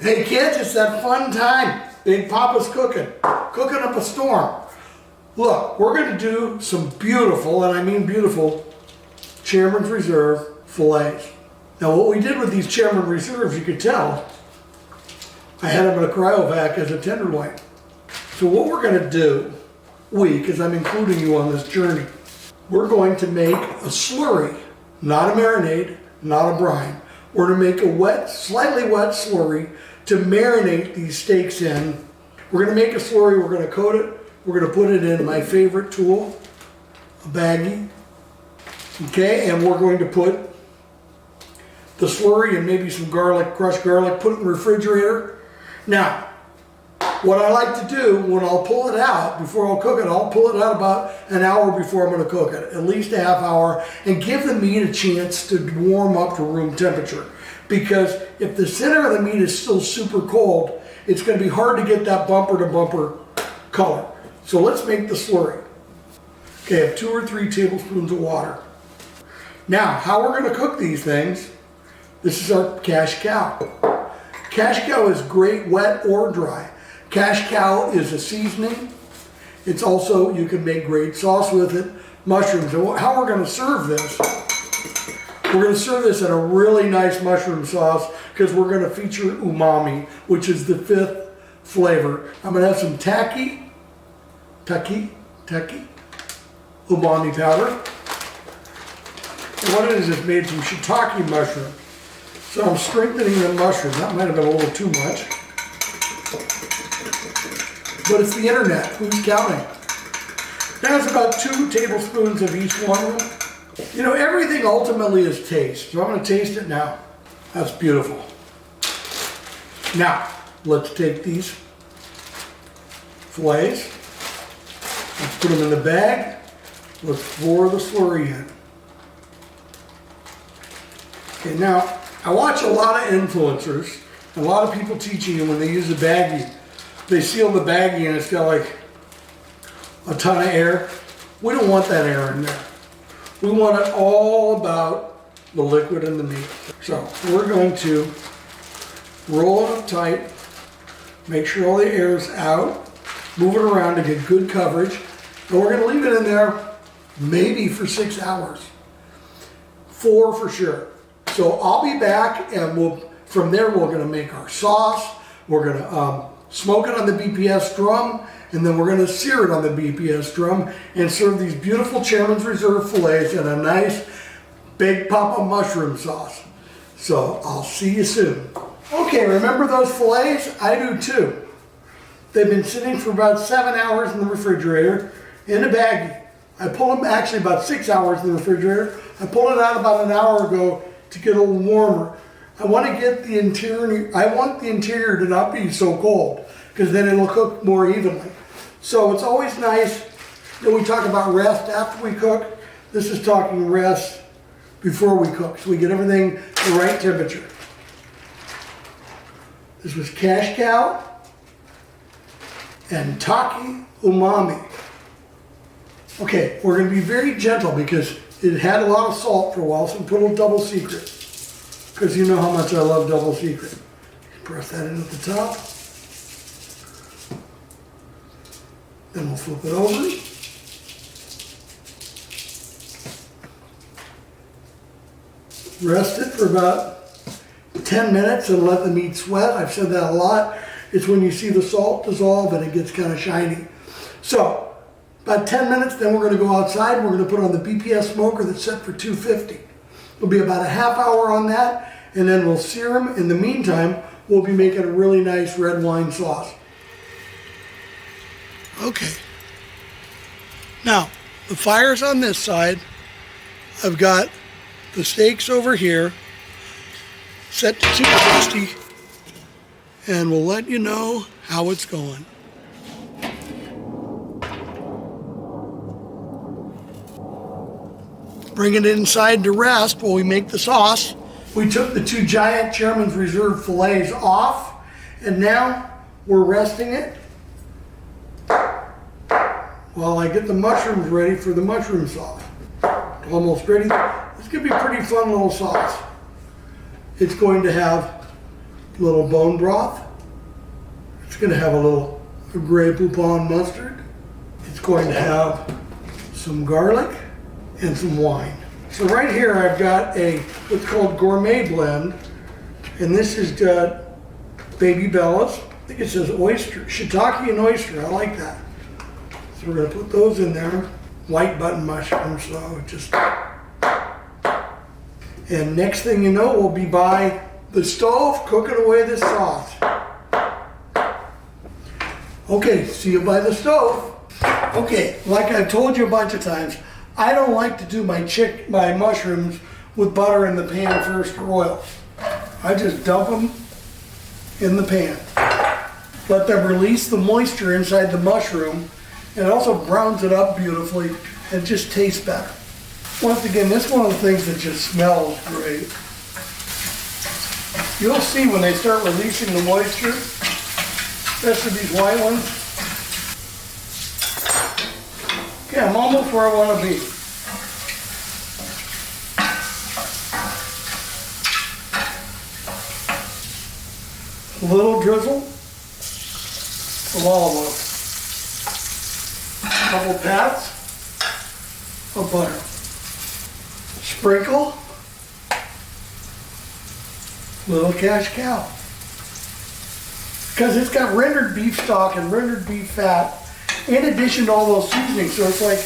Hey kids, it's that fun time. Big Papa's cooking up a storm. Look, we're going to do some beautiful, and I mean beautiful, Chairman's Reserve fillets. Now what we did with these Chairman Reserves, you could tell, I had them in a cryovac as a tenderloin. So what we're going to do, because I'm including you on this journey, we're going to make a slurry, not a marinade, not a brine. We're going to make a wet, slightly wet slurry to marinate these steaks in. We're going to make a slurry, we're going to coat it, we're going to put it in my favorite tool, a baggie. Okay, and we're going to put the slurry and maybe some garlic, crushed garlic, put it in the refrigerator. Now, what I like to do when I'll pull it out, before I'll cook it, I'll pull it out about an hour before I'm going to cook it, at least a half hour, and give the meat a chance to warm up to room temperature. Because if the center of the meat is still super cold, it's going to be hard to get that bumper to bumper color. So let's make the slurry. Okay, I have 2 or 3 tablespoons of water. Now, how we're going to cook these things, this is our cash cow. Cash cow is great wet or dry. Cash cow is a seasoning. It's also, you can make great sauce with it, mushrooms. And how we're going to serve this, we're going to serve this in a really nice mushroom sauce because we're going to feature umami, which is the 5th flavor. I'm going to have some taki, umami powder. And what it is made from shiitake mushroom. So I'm strengthening the mushroom. That might have been a little too much. But it's the internet. Who's counting? Now it's about 2 tablespoons of each one. You know, everything ultimately is taste. So I'm going to taste it now. That's beautiful. Now, let's take these fillets. Let's put them in the bag. Let's pour the slurry in. Okay, now, I watch a lot of influencers, a lot of people teaching you when they use a baggie. They seal the baggie and it's got like a ton of air. We don't want that air in there. We want it all about the liquid and the meat. So we're going to roll it up tight, make sure all the air is out, move it around to get good coverage, and we're going to leave it in there maybe for 6 hours. 4 for sure. So I'll be back and from there we're going to make our sauce. We're going to smoke it on the BPS drum, and then we're going to sear it on the BPS drum and serve these beautiful Chairman's Reserve fillets in a nice Big Papa mushroom sauce. So I'll see you soon. Okay, remember those fillets? I do too. They've been sitting for about 7 hours in the refrigerator in a baggie. I pulled them actually about 6 hours in the refrigerator. I pulled it out about an hour ago to get a little warmer. I want to get the interior, I want the interior to not be so cold because then it'll cook more evenly. So it's always nice that we talk about rest after we cook. This is talking rest before we cook, so we get everything the right temperature. This was cash cow and taki umami. Okay, we're going to be very gentle because it had a lot of salt for a while, so we put a little double secret. Because you know how much I love double secret. Press that in at the top. Then we'll flip it over. Rest it for about 10 minutes and let the meat sweat. I've said that a lot. It's when you see the salt dissolve and it gets kind of shiny. So, about 10 minutes, then we're going to go outside. We're going to put on the BPS smoker that's set for 250. It'll be about a half hour on that, and then we'll sear them. In the meantime, we'll be making a really nice red wine sauce. Okay. Now, the fire's on this side. I've got the steaks over here, set to 260, and we'll let you know how it's going. Bringing it inside to rest while we make the sauce. We took the 2 giant Chairman's Reserve fillets off, and now we're resting it while I get the mushrooms ready for the mushroom sauce. Almost ready. This could be a pretty fun little sauce. It's going to have little bone broth. It's going to have a little Grey Poupon mustard. It's going to have some garlic and some wine. So right here I've got what's called gourmet blend, and this is Baby Bella's. I think it says oyster, shiitake and oyster. I like that. So we're going to put those in there. White button mushrooms, so just. And next thing you know, we'll be by the stove cooking away this sauce. Okay, see you by the stove. Okay, like I've told you a bunch of times, I don't like to do my mushrooms with butter in the pan first or oil. I just dump them in the pan. Let them release the moisture inside the mushroom, and it also browns it up beautifully and just tastes better. Once again, this is one of the things that just smells great. You'll see when they start releasing the moisture, especially these white ones. Okay, I'm almost where I want to be. A little drizzle of olive oil. A couple pats of butter. Sprinkle little cash cow. Because it's got rendered beef stock and rendered beef fat in addition to all those seasonings, so it's like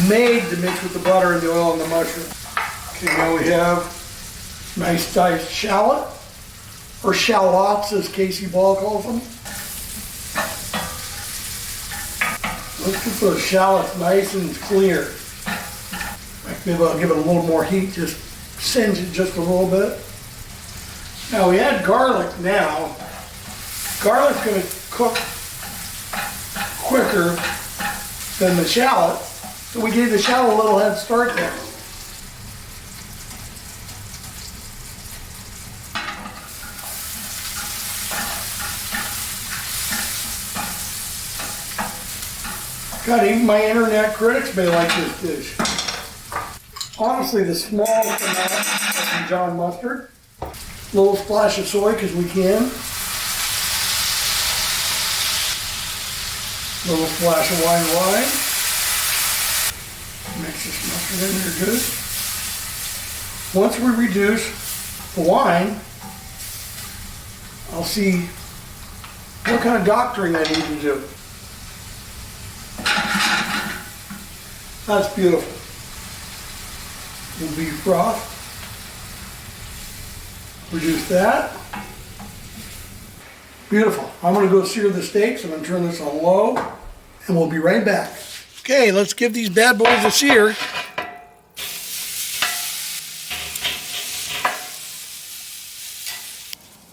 made to mix with the butter and the oil and the mushroom. Okay, now we have nice diced shallot, or shallots as Casey Ball calls them. Let's get those shallots nice and clear. Maybe I'll give it a little more heat, just singe it just a little bit. Now we add garlic now. Garlic's going to cook quicker than the shallot, so we gave the shallot a little head start there. God, even my internet critics may like this dish. Honestly, the smallest amount of Dijon mustard, a little splash of soy because we can, a little splash of white wine. Mix this mustard in there good. Once we reduce the wine, I'll see what kind of doctoring I need to do. That's beautiful. Little beef broth. Reduce that. Beautiful. I'm going to go sear the steaks. I'm going to turn this on low, and we'll be right back. Okay, let's give these bad boys a sear.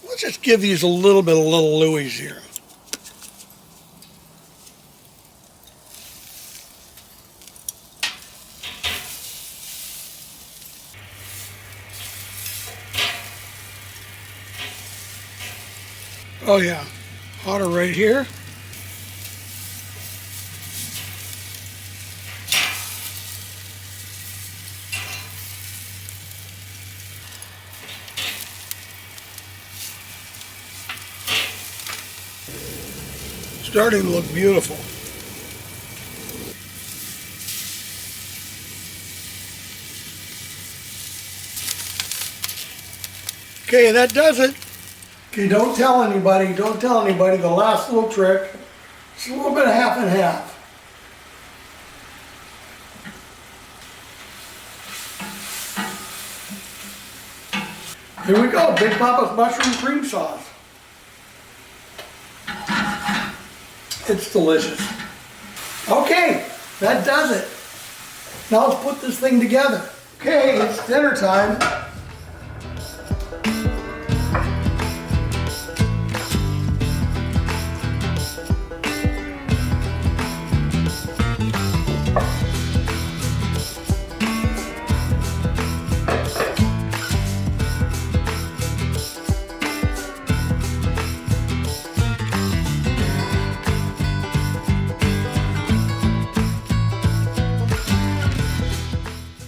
Let's just give these a little bit of little Louis here. Oh yeah, hotter right here. Starting to look beautiful. Okay, that does it. Okay, don't tell anybody the last little trick. It's a little bit of half and half. Here we go, Big Papa's mushroom cream sauce. It's delicious. Okay, that does it. Now let's put this thing together. Okay, it's dinner time.